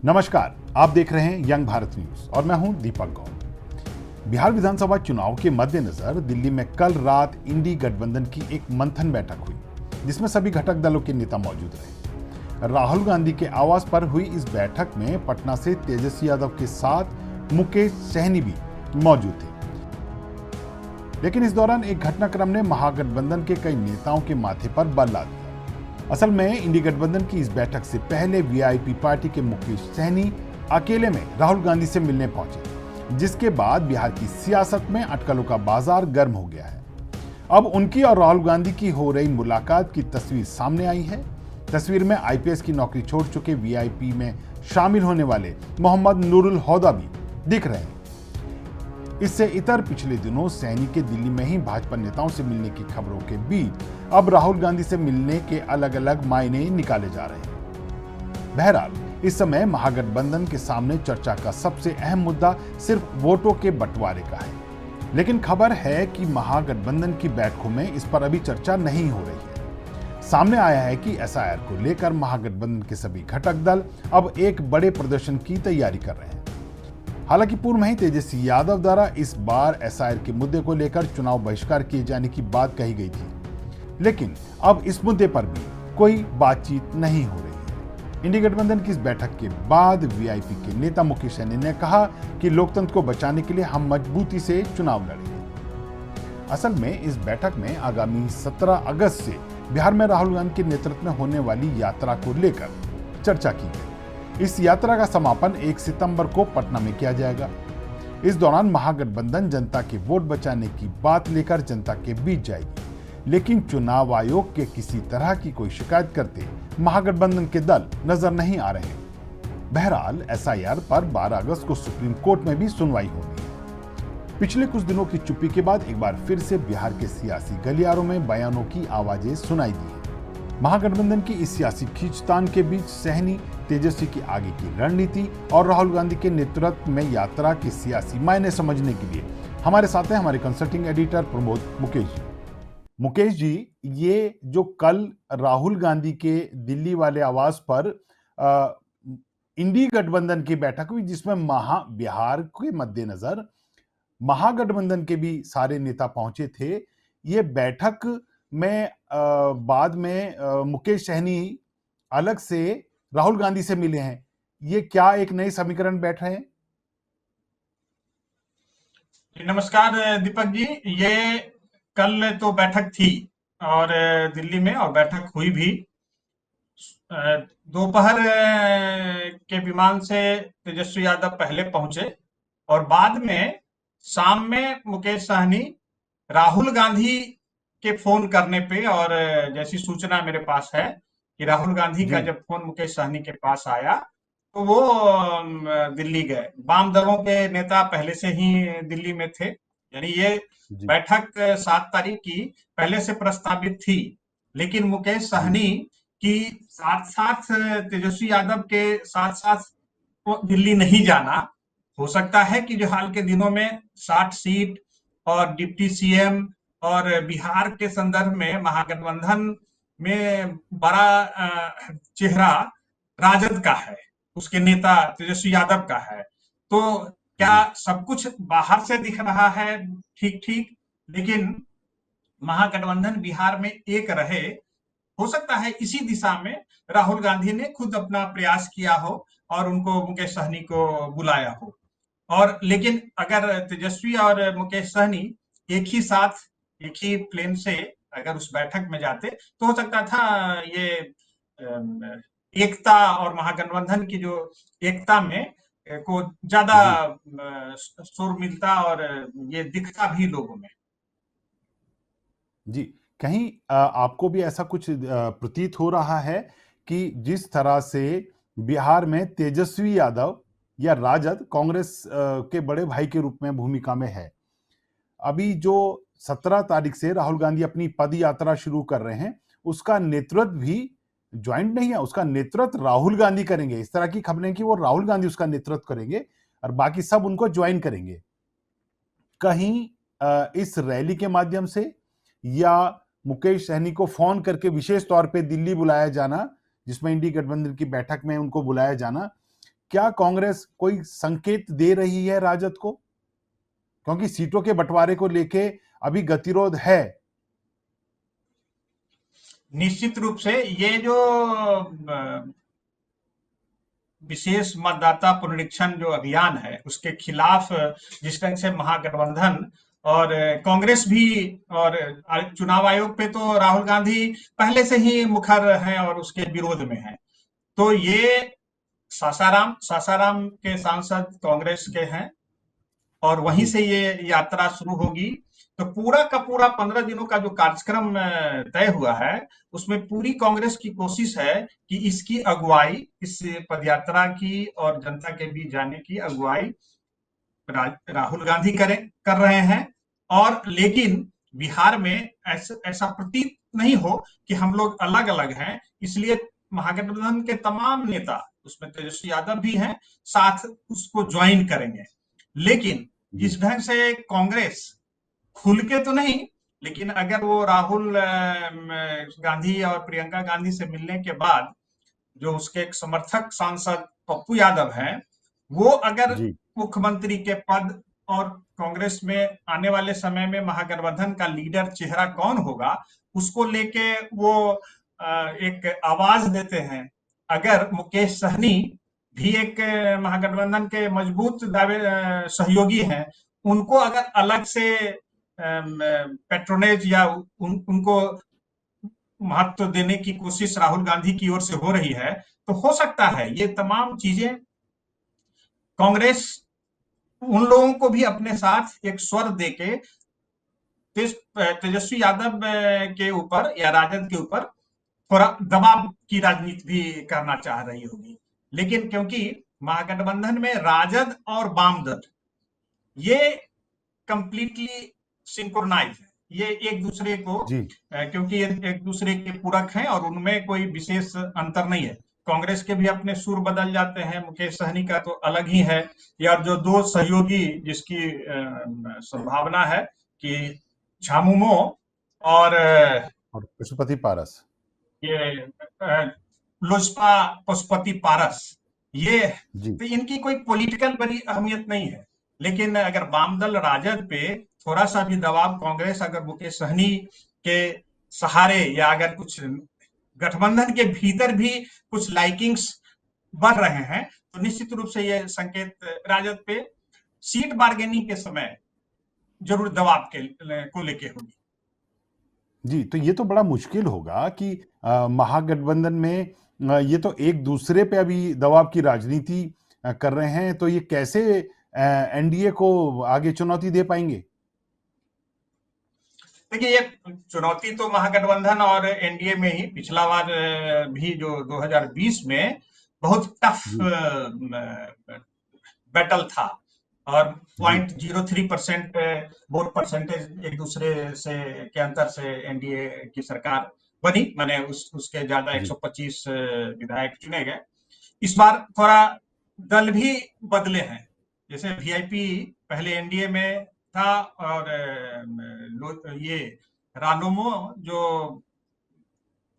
नमस्कार, आप देख रहे हैं यंग भारत न्यूज और मैं हूं दीपक गौर। बिहार विधानसभा चुनाव के मद्देनजर दिल्ली में कल रात इंडी गठबंधन की एक मंथन बैठक हुई, जिसमें सभी घटक दलों के नेता मौजूद रहे। राहुल गांधी के आवास पर हुई इस बैठक में पटना से तेजस्वी यादव के साथ मुकेश सहनी भी मौजूद थे। लेकिन इस दौरान एक घटनाक्रम ने महागठबंधन के कई नेताओं के माथे पर बल ला दिया। असल में इंडी गठबंधन की इस बैठक से पहले वीआईपी पार्टी के मुकेश सहनी अकेले में राहुल गांधी से मिलने पहुंचे, जिसके बाद बिहार की सियासत में अटकलों का बाजार गर्म हो गया है। अब उनकी और राहुल गांधी की हो रही मुलाकात की तस्वीर सामने आई है। तस्वीर में आईपीएस की नौकरी छोड़ चुके वीआईपी में शामिल होने वाले मोहम्मद नूरुल हुदा भी दिख रहे हैं। इससे इतर पिछले दिनों सैनी के दिल्ली में ही भाजपा नेताओं से मिलने की खबरों के बीच अब राहुल गांधी से मिलने के अलग अलग मायने निकाले जा रहे हैं। बहरहाल इस समय महागठबंधन के सामने चर्चा का सबसे अहम मुद्दा सिर्फ वोटों के बंटवारे का है, लेकिन खबर है कि महागठबंधन की बैठकों में इस पर अभी चर्चा नहीं हो रही है। सामने आया है कि एसआईआर को लेकर महागठबंधन के सभी घटक दल अब एक बड़े प्रदर्शन की तैयारी कर रहे हैं। हालांकि पूर्व में ही तेजस्वी यादव द्वारा इस बार एसआईआर के मुद्दे को लेकर चुनाव बहिष्कार किए जाने की बात कही गई थी, लेकिन अब इस मुद्दे पर भी कोई बातचीत नहीं हो रही है। इंडी गठबंधन की इस बैठक के बाद वीआईपी के नेता मुकेश सहनी ने कहा कि लोकतंत्र को बचाने के लिए हम मजबूती से चुनाव लड़ेंगे। असल में इस बैठक में आगामी 17 अगस्त से बिहार में राहुल गांधी के नेतृत्व में होने वाली यात्रा को लेकर चर्चा की गई। इस यात्रा का समापन 1 सितंबर को पटना में किया जाएगा। इस दौरान महागठबंधन जनता के वोट बचाने की बात लेकर जनता के बीच जाएगी, लेकिन चुनाव आयोग के किसी तरह की कोई शिकायत करते महागठबंधन के दल नजर नहीं आ रहे हैं। बहरहाल एसआईआर पर 12 अगस्त को सुप्रीम कोर्ट में भी सुनवाई होनी है। पिछले कुछ दिनों की चुप्पी के बाद एक बार फिर से बिहार के सियासी गलियारों में बयानों की आवाजें सुनाई दी है। महागठबंधन की इस सियासी खींचतान के बीच सहनी, तेजस्वी की आगे की रणनीति और राहुल गांधी के नेतृत्व में यात्रा के सियासी मायने समझने के लिए हमारे साथ हैं हमारे कंसल्टिंग एडिटर प्रमोद मुकेश जी। मुकेश जी, ये जो कल राहुल गांधी के दिल्ली वाले आवास पर इंडी गठबंधन की बैठक हुई, जिसमें बिहार के मद्देनजर महागठबंधन के भी सारे नेता पहुंचे थे। ये बैठक में बाद में मुकेश सहनी अलग से राहुल गांधी से मिले हैं। ये क्या एक नई समीकरण बैठ रहे हैं? नमस्कार दीपक जी। ये कल तो बैठक थी और दिल्ली में और बैठक हुई भी। दोपहर के विमान से तेजस्वी यादव पहले पहुंचे और बाद में शाम में मुकेश सहनी राहुल गांधी के फोन करने पे और जैसी सूचना मेरे पास है कि राहुल गांधी का जी जब फोन मुकेश सहनी के पास आया तो वो दिल्ली गए। वाम दलों के नेता पहले से ही दिल्ली में थे, यानी ये जी बैठक 7 तारीख की पहले से प्रस्तावित थी, लेकिन मुकेश जी सहनी की साथ साथ तेजस्वी यादव के साथ साथ वो दिल्ली नहीं जाना। हो सकता है कि जो हाल के दिनों में 60 सीट और डिप्टी सीएम और बिहार के संदर्भ में महागठबंधन में बड़ा चेहरा राजद का है, उसके नेता तेजस्वी यादव का है। तो क्या जी सब कुछ बाहर से दिख रहा है ठीक ठीक, लेकिन महागठबंधन बिहार में एक रहे। हो सकता है इसी दिशा में राहुल गांधी ने खुद अपना प्रयास किया हो और उनको मुकेश सहनी को बुलाया हो। और लेकिन अगर तेजस्वी और मुकेश सहनी एक ही साथ एक ही प्लेन से अगर उस बैठक में जाते तो हो सकता था ये एकता और महागठबंधन की जो एकता में को ज्यादा जी शोर मिलता और ये दिखता भी लोगों में। जी। कहीं आपको भी ऐसा कुछ प्रतीत हो रहा है कि जिस तरह से बिहार में तेजस्वी यादव या राजद कांग्रेस के बड़े भाई के रूप में भूमिका में है, अभी जो 17 तारीख से राहुल गांधी अपनी पद यात्रा शुरू कर रहे हैं, उसका नेतृत्व भी ज्वाइंट नहीं है, उसका नेतृत्व राहुल गांधी करेंगे। इस तरह की खबरें कि वो राहुल गांधी उसका नेतृत्व करेंगे और बाकी सब उनको ज्वाइन करेंगे। कहीं इस रैली के माध्यम से या मुकेश सहनी को फोन करके विशेष तौर पे दिल्ली बुलाया जाना, जिसमें इंडी गठबंधन की बैठक में उनको बुलाया जाना, क्या कांग्रेस कोई संकेत दे रही है राजद को? क्योंकि सीटों के बंटवारे को लेके अभी गतिरोध है। निश्चित रूप से ये जो विशेष मतदाता पुनरीक्षण जो अभियान है उसके खिलाफ जिस ढंग से महागठबंधन और कांग्रेस भी, और चुनाव आयोग पे तो राहुल गांधी पहले से ही मुखर हैं और उसके विरोध में हैं। तो ये सासाराम के सांसद कांग्रेस के हैं और वहीं जी से ये यात्रा शुरू होगी। तो पूरा का पूरा 15 दिनों का जो कार्यक्रम तय हुआ है उसमें पूरी कांग्रेस की कोशिश है कि इसकी अगुवाई, इस पदयात्रा की और जनता के बीच जाने की अगुवाई राहुल गांधी कर रहे हैं। और लेकिन बिहार में ऐसा प्रतीत नहीं हो कि हम लोग अलग अलग हैं, इसलिए महागठबंधन के तमाम नेता, उसमें तेजस्वी यादव भी हैं, साथ उसको ज्वाइन करेंगे। लेकिन जी जिस ढंग से कांग्रेस खुल के तो नहीं, लेकिन अगर वो राहुल गांधी और प्रियंका गांधी से मिलने के बाद जो उसके एक समर्थक सांसद पप्पू यादव हैं, वो अगर जी मुख्यमंत्री के पद और कांग्रेस में आने वाले समय में महागठबंधन का लीडर चेहरा कौन होगा, उसको लेके वो एक आवाज देते हैं। अगर मुकेश सहनी भी एक महागठबंधन के मजबूत दावे सहयोगी हैं, उनको अगर अलग से पेट्रोनेज या उनको महत्व देने की कोशिश राहुल गांधी की ओर से हो रही है, तो हो सकता है ये तमाम चीजें कांग्रेस उन लोगों को भी अपने साथ एक स्वर देके तेजस्वी यादव के ऊपर या राजद के ऊपर थोड़ा दबाव की राजनीति भी करना चाह रही होगी। लेकिन क्योंकि महागठबंधन में राजद और वाम दल ये कंप्लीटली सिंक्रोनाइज है, ये एक दूसरे को जी क्योंकि ये एक दूसरे के पूरक हैं और उनमें कोई विशेष अंतर नहीं है। कांग्रेस के भी अपने सुर बदल जाते हैं, मुकेश सहनी का तो अलग ही है। या जो दो सहयोगी जिसकी संभावना है कि झामुमो और और पशुपति पारस। ये लोजपा पशुपति पारस, ये जी तो इनकी कोई पॉलिटिकल बड़ी अहमियत नहीं है। लेकिन अगर वाम दल राजद पे थोड़ा सा भी दबाव कांग्रेस अगर मुकेश सहनी के सहारे या अगर कुछ गठबंधन के भीतर भी कुछ लाइकिंग्स बढ़ रहे हैं, तो निश्चित रूप से ये संकेत राजद पे सीट बार्गेनिंग के समय जरूर दबाव के को लेके होगी। जी, तो ये तो बड़ा मुश्किल होगा कि महागठबंधन में ये तो एक दूसरे पे अभी दबाव की राजनीति कर रहे हैं, तो ये कैसे एनडीए को आगे चुनौती दे पाएंगे? देखिए, ये चुनौती तो महागठबंधन और एनडीए में ही पिछला बार भी जो 2020 में बहुत टफ जी बैटल था और जी 0.03% वोट परसेंटेज एक दूसरे से के अंतर से एनडीए की सरकार बनी, माने उसके ज्यादा जी 125 विधायक चुने गए। इस बार थोड़ा दल भी बदले हैं, जैसे वीआईपी पहले एनडीए में था और ये रालोमो जो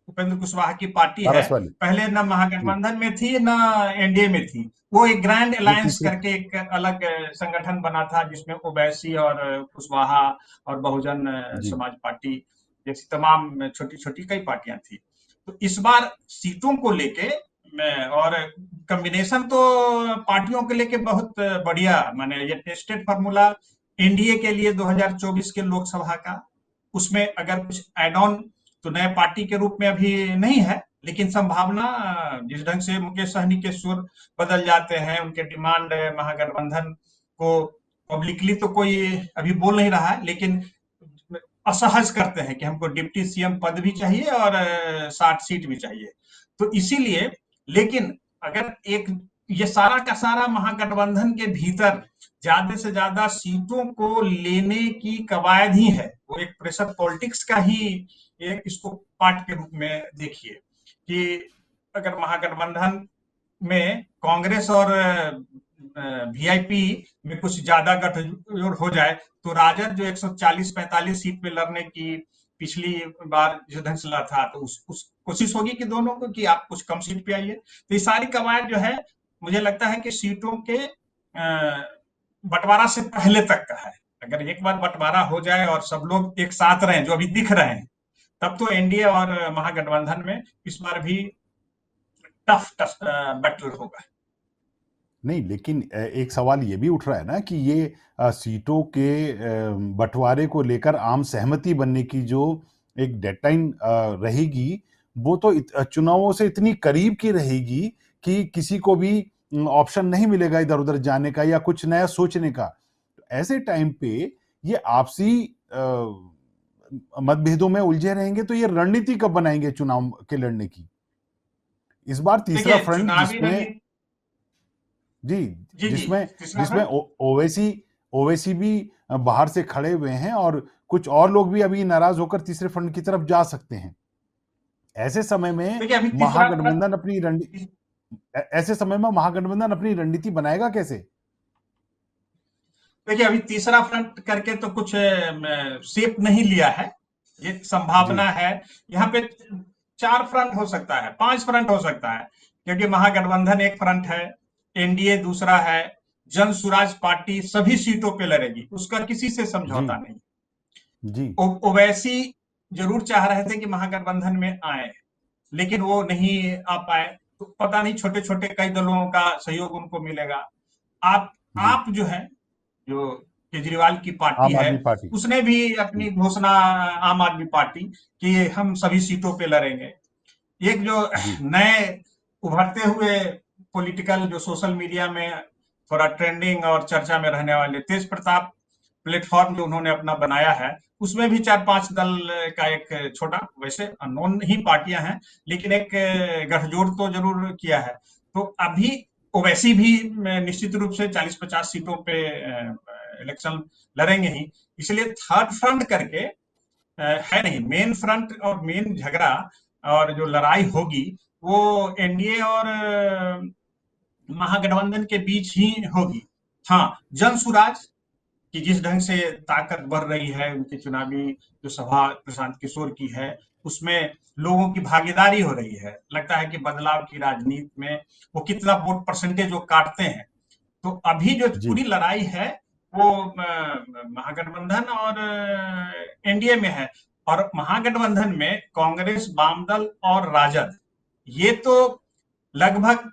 उपेंद्र कुशवाहा की पार्टी है, पारस वाली। पहले न जी, महागठबंधन में थी न एनडीए में थी। वो एक ग्रैंड ये अलायंस तीसरे। करके एक अलग संगठन बना था जिसमें ओवैसी और कुशवाहा और बहुजन जी समाज पार्टी जैसी तमाम छोटी छोटी कई पार्टियां थी। तो इस बार सीटों को लेके और कॉम्बिनेशन तो पार्टियों के लेके बहुत बढ़िया, माने ये टेस्टेड फार्मूला एनडीए के लिए 2024 के लोकसभा का, उसमें अगर कुछ एड ऑन तो नए पार्टी के रूप में अभी नहीं है, लेकिन संभावना जिस ढंग से मुकेश सहनी के सुर बदल जाते हैं, उनके डिमांड महागठबंधन को पब्लिकली तो कोई अभी बोल नहीं रहा है, लेकिन असहज करते हैं कि हमको डिप्टी सीएम पद भी चाहिए और 60 सीट भी चाहिए। तो इसीलिए, लेकिन अगर एक ये सारा का सारा महागठबंधन के भीतर ज्यादा से ज्यादा सीटों को लेने की कवायद ही है, वो एक प्रेशर पॉलिटिक्स का ही एक इसको पार्ट के रूप में देखिए कि अगर महागठबंधन में कांग्रेस और वीआईपी में कुछ ज्यादा गठजोड़ हो जाए तो राजद जो 140-45 सीट पे लड़ने की पिछली बार जिस ढंग से लड़ा था, तो उस कोशिश होगी कि दोनों को कि आप कुछ कम सीट पे आइए। तो ये सारी कवायद जो है मुझे लगता है कि सीटों के बंटवारा से पहले तक का है। अगर एक बार बंटवारा हो जाए और सब लोग एक साथ रहें, जो अभी दिख रहे हैं, तब तो एनडीए और महागठबंधन में इस बार भी टफ टफ बैटल होगा। नहीं, लेकिन एक सवाल ये भी उठ रहा है ना कि ये सीटों के बंटवारे को लेकर आम सहमति बनने की जो एक डेडलाइन रहेगी, वो तो चुनावों से इतनी करीब की रहेगी कि किसी को भी ऑप्शन नहीं मिलेगा इधर-उधर जाने का या कुछ नया सोचने का। ऐसे टाइम पे ये आपसी मतभेदों में उलझे रहेंगे तो ये रणनीति कब बनाएंगे चुनाव के लड़ने की? इस बार तीसरा देखिए, फ्रंट चुनावी जिसमें रणनीति। जी, जी, जी, जिसमें तीसरा जिसमें फ्रंट। ओवैसी ओवैसी भी बाहर से खड़े हुए हैं और कुछ और लोग भी अभी नाराज होकर तीसरे फ्रंट की तरफ जा सकते हैं। ऐसे समय में देखिए, अभी तीसरा फ्रंट। महागठबंधन अपनी ऐसे समय में महागठबंधन अपनी रणनीति बनाएगा कैसे? देखिए, अभी तीसरा फ्रंट करके तो कुछ शेप नहीं लिया है। ये जी, संभावना है। यहाँ पे 4 फ्रंट हो सकता है, 5 फ्रंट हो सकता है, क्योंकि महागठबंधन एक फ्रंट है, एनडीए दूसरा है, जन सुराज पार्टी सभी सीटों पे लड़ेगी, उसका किसी से जी, समझौता नहीं। जी, ओवैसी जरूर चाह रहे थे कि महागठबंधन में आए, लेकिन वो नहीं आ पाए। तो पता नहीं, छोटे छोटे कई दलों का सहयोग उनको मिलेगा। आप जी। आप जो है, जो केजरीवाल की पार्टी आम है, आदमी पार्टी। उसने भी जी, अपनी घोषणा, आम आदमी पार्टी, कि हम सभी सीटों पे लड़ेंगे। एक जो जी, नए उभरते हुए पॉलिटिकल, जो सोशल मीडिया में थोड़ा ट्रेंडिंग और चर्चा में रहने वाले तेज प्रताप प्लेटफॉर्म जो उन्होंने अपना बनाया है, उसमें भी 4-5 दल का एक छोटा, वैसे अननोन ही पार्टियां हैं, लेकिन एक गठजोड़ तो जरूर किया है। तो अभी ओवैसी भी निश्चित रूप से 40-50 सीटों पे इलेक्शन लड़ेंगे ही। इसलिए थर्ड फ्रंट करके है नहीं। मेन फ्रंट और मेन झगड़ा और जो लड़ाई होगी, वो एनडीए और महागठबंधन के बीच ही होगी। हाँ, जन सुराज कि जिस ढंग से ताकत बढ़ रही है उनकी चुनावी जो सभा प्रशांत किशोर की है, उसमें लोगों की भागीदारी हो रही है। लगता है कि बदलाव की राजनीति में वो कितना वोट परसेंटेज वो काटते हैं। तो अभी जो जी, पूरी लड़ाई है, वो महागठबंधन और एनडीए में है। और महागठबंधन में कांग्रेस, वामदल और राजद, ये तो लगभग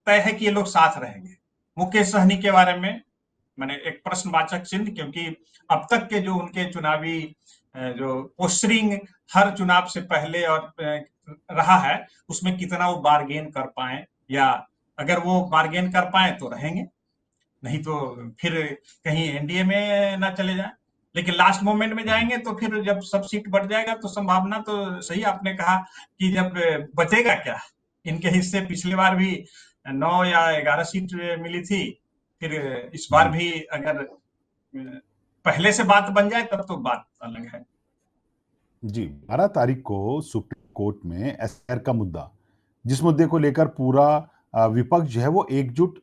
तय है कि ये लोग साथ रहेंगे। मुकेश सहनी के बारे में मैंने एक प्रश्नवाचक चिन्ह, क्योंकि अब तक के जो उनके चुनावी जो पोस्टरिंग हर चुनाव से पहले और रहा है, उसमें कितना वो बार्गेन कर पाए, या अगर वो बार्गेन कर पाए तो रहेंगे, नहीं तो फिर कहीं एनडीए में ना चले जाए। लेकिन लास्ट मोमेंट में जी। जाएंगे तो फिर जब सब सीट बढ़ जाएगा तो संभावना तो सही आपने कहा कि जब बचेगा क्या। इनके हिस्से पिछली बार भी 9 या 11 सीट मिली थी। फिर इस बार जी, भी अगर पहले से बात बन जाए तब तो बात अलग है। जी। 12 तारीख को सुप्रीम कोर्ट में एसआईआर का मुद्दा, जिस मुद्दे को लेकर पूरा विपक्ष जो है वो एकजुट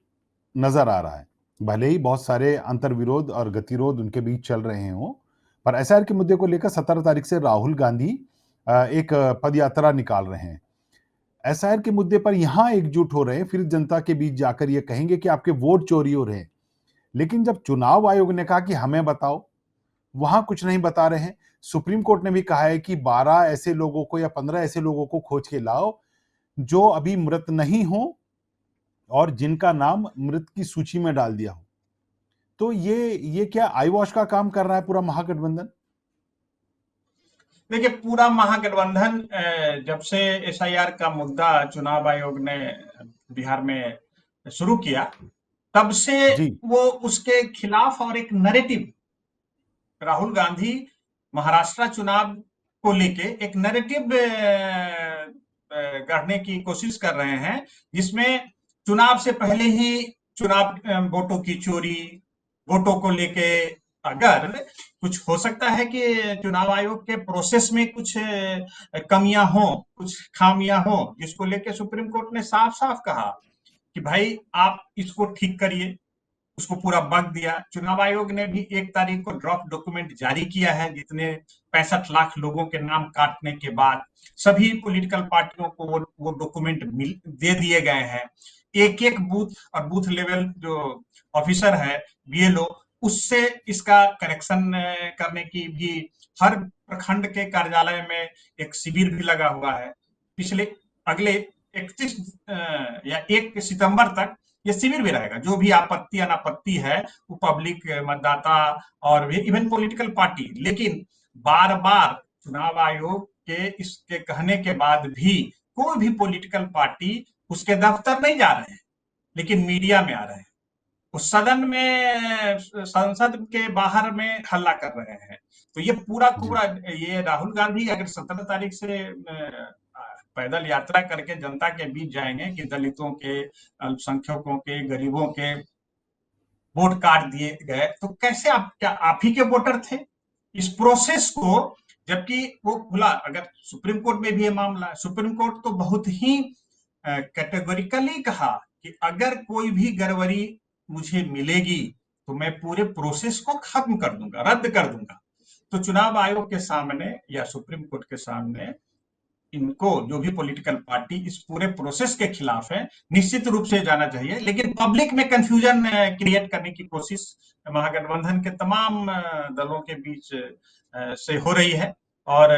नज़र आ रहा है। भले ही बहुत सारे अंतर्विरोध और गतिरोध उनके बीच चल रहे हों, पर एसआईआर के मुद्दे को लेकर 17 तारीख से राहुल गांधी एक पदयात्रा निकाल रहे हैं। एसआईआर के मुद्दे पर यहाँ एकजुट हो रहे हैं, फिर जनता के बीच जाकर ये कहेंगे कि आपके वोट चोरी हो रहे हैं। लेकिन जब चुनाव आयोग ने कहा कि हमें बताओ, वहां कुछ नहीं बता रहे हैं। सुप्रीम कोर्ट ने भी कहा है कि 12 ऐसे लोगों को या 15 ऐसे लोगों को खोज के लाओ जो अभी मृत नहीं हो और जिनका नाम मृत की सूची में डाल दिया हो। तो ये क्या आई वॉश का काम कर रहा है पूरा महागठबंधन? देखिए, पूरा महागठबंधन जब से एसआईआर का मुद्दा चुनाव आयोग ने बिहार में शुरू किया, तब से जी, वो उसके खिलाफ और एक नैरेटिव, राहुल गांधी महाराष्ट्र चुनाव को लेके एक नैरेटिव गढ़ने की कोशिश कर रहे हैं, जिसमें चुनाव से पहले ही चुनाव वोटों की चोरी, वोटों को लेके अगर कुछ हो सकता है कि चुनाव आयोग के प्रोसेस में कुछ कमियां हो, कुछ खामियां हो, जिसको लेके सुप्रीम कोर्ट ने साफ साफ कहा कि भाई आप इसको ठीक करिए, उसको पूरा बग दिया। चुनाव आयोग ने भी 1 तारीख को ड्रॉप डॉक्यूमेंट जारी किया है, जितने 65 लाख लोगों के नाम काटने के बाद सभी पॉलिटिकल पार्टियों को वो डॉक्यूमेंट दे दिए गए हैं। एक-एक बूथ और बूथ लेवल जो ऑफिसर है, बीएलओ, उससे इसका करेक्शन करने की भी हर प्रखंड के कार्यालय में एक शिविर भी लगा हुआ है। पिछले अगले 31 या 1 सितंबर तक ये शिविर भी रहेगा। जो भी आपत्ति अनापत्ति है वो पब्लिक, मतदाता और भी इवन पॉलिटिकल पार्टी, लेकिन बार-बार चुनाव आयोग के इसके कहने के बाद भी कोई भी पॉलिटिकल पार्टी उसके दफ्तर नहीं जा रहे हैं, लेकिन मीडिया में आ रहे हैं। उस सदन में, संसद के बाहर में हल्ला कर रहे हैं। तो ये पूरा जी पूरा ये राहुल गांधी अगर 17 तारीख से पैदल यात्रा करके जनता के बीच जाएंगे कि दलितों के, अल्पसंख्यकों के, गरीबों के वोट काट दिए गए, तो कैसे आप ही के वोटर थे? इस प्रोसेस को, जबकि वो खुला, अगर सुप्रीम कोर्ट में भी ये मामला है, सुप्रीम कोर्ट तो बहुत ही कैटेगोरिकली कहा कि अगर कोई भी गड़बड़ी मुझे मिलेगी तो मैं पूरे प्रोसेस को खत्म कर दूंगा, रद्द कर दूंगा। तो चुनाव आयोग के सामने या सुप्रीम कोर्ट के सामने इनको, जो भी पॉलिटिकल पार्टी इस पूरे प्रोसेस के खिलाफ है, निश्चित रूप से जाना चाहिए। लेकिन पब्लिक में कंफ्यूजन क्रिएट करने की कोशिश महागठबंधन के तमाम दलों के बीच से हो रही है। और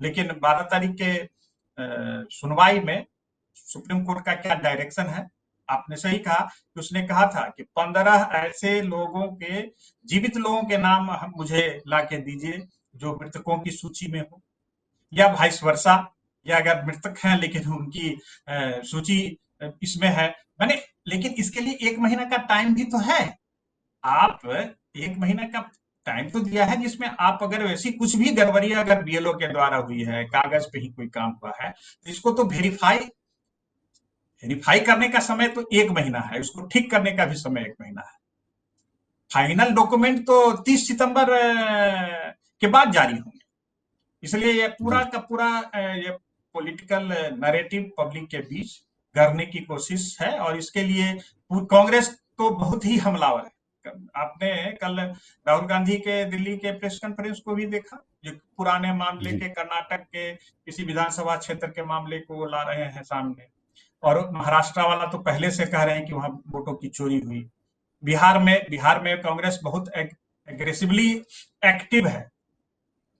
लेकिन 12 तारीख के सुनवाई में सुप्रीम कोर्ट का क्या डायरेक्शन है? आपने सही कहा कि उसने कहा था कि 15 ऐसे लोगों के, जीवित लोगों के नाम मुझे ला के दीजिए जो मृतकों की सूची में हो, या वाइस वर्सा, या अगर मृतक हैं लेकिन उनकी सूची इसमें है, मैंने, लेकिन इसके लिए 1 महीना का टाइम भी तो है। आप 1 महीना का टाइम तो दिया है, जिसमें आप अगर वैसी कुछ भी गड़बड़ी अगर बीएलओ के द्वारा हुई है, कागज पे ही कोई काम हुआ है, तो इसको तो वेरीफाई करने का समय तो 1 महीना है, उसको ठीक करने का भी समय 1 महीना है। फाइनल डॉक्यूमेंट तो 30 सितंबर के बाद जारी होंगे। इसलिए ये पूरा जी का पूरा ये पॉलिटिकल नैरेटिव पब्लिक के बीच करने की कोशिश है, और इसके लिए कांग्रेस तो बहुत ही हमलावर है। आपने कल राहुल गांधी के दिल्ली के प्रेस कॉन्फ्रेंस को भी देखा, जो पुराने मामले जी के कर्नाटक के किसी विधानसभा क्षेत्र के मामले को ला रहे हैं सामने, और महाराष्ट्र वाला तो पहले से कह रहे हैं कि वहां वोटों की चोरी हुई। बिहार में कांग्रेस बहुत एग्रेसिवली एक्टिव है,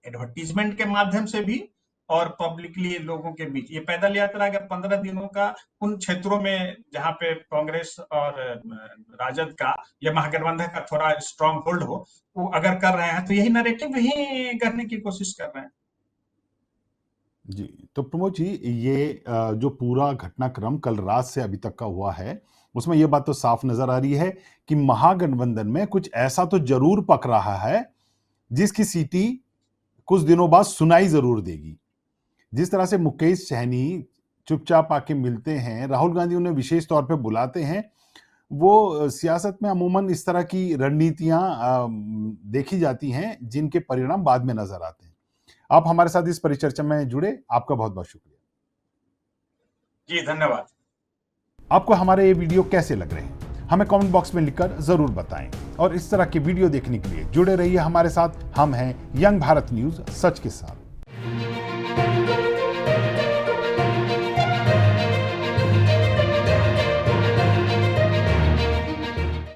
एडवर्टीजमेंट के माध्यम से भी और पब्लिकली लोगों के बीच। ये पैदल यात्रा अगर 15 दिनों का उन क्षेत्रों में जहां पे कांग्रेस और राजद का या महागठबंधन का थोड़ा स्ट्रांग होल्ड हो, वो अगर कर रहे हैं तो यही नैरेटिव ही करने की कोशिश कर रहे हैं। जी, तो प्रमोद जी, ये जो पूरा घटनाक्रम कल रात से अभी तक का हुआ है, उसमें ये बात तो साफ नजर आ रही है कि महागठबंधन में कुछ ऐसा तो जरूर पक रहा है जिसकी सीटी कुछ दिनों बाद सुनाई जरूर देगी। जिस तरह से मुकेश सहनी चुपचाप आके मिलते हैं, राहुल गांधी उन्हें विशेष तौर पे बुलाते हैं, वो सियासत में अमूमन इस तरह की रणनीतियां देखी जाती हैं जिनके परिणाम बाद में नजर आते हैं। आप हमारे साथ इस परिचर्चा में जुड़े, आपका बहुत बहुत शुक्रिया। जी धन्यवाद। आपको हमारे ये वीडियो कैसे लग रहे हैं, हमें कमेंट बॉक्स में लिखकर जरूर बताएं, और इस तरह की वीडियो देखने के लिए जुड़े रहिए हमारे साथ। हम हैं यंग भारत न्यूज, सच के साथ।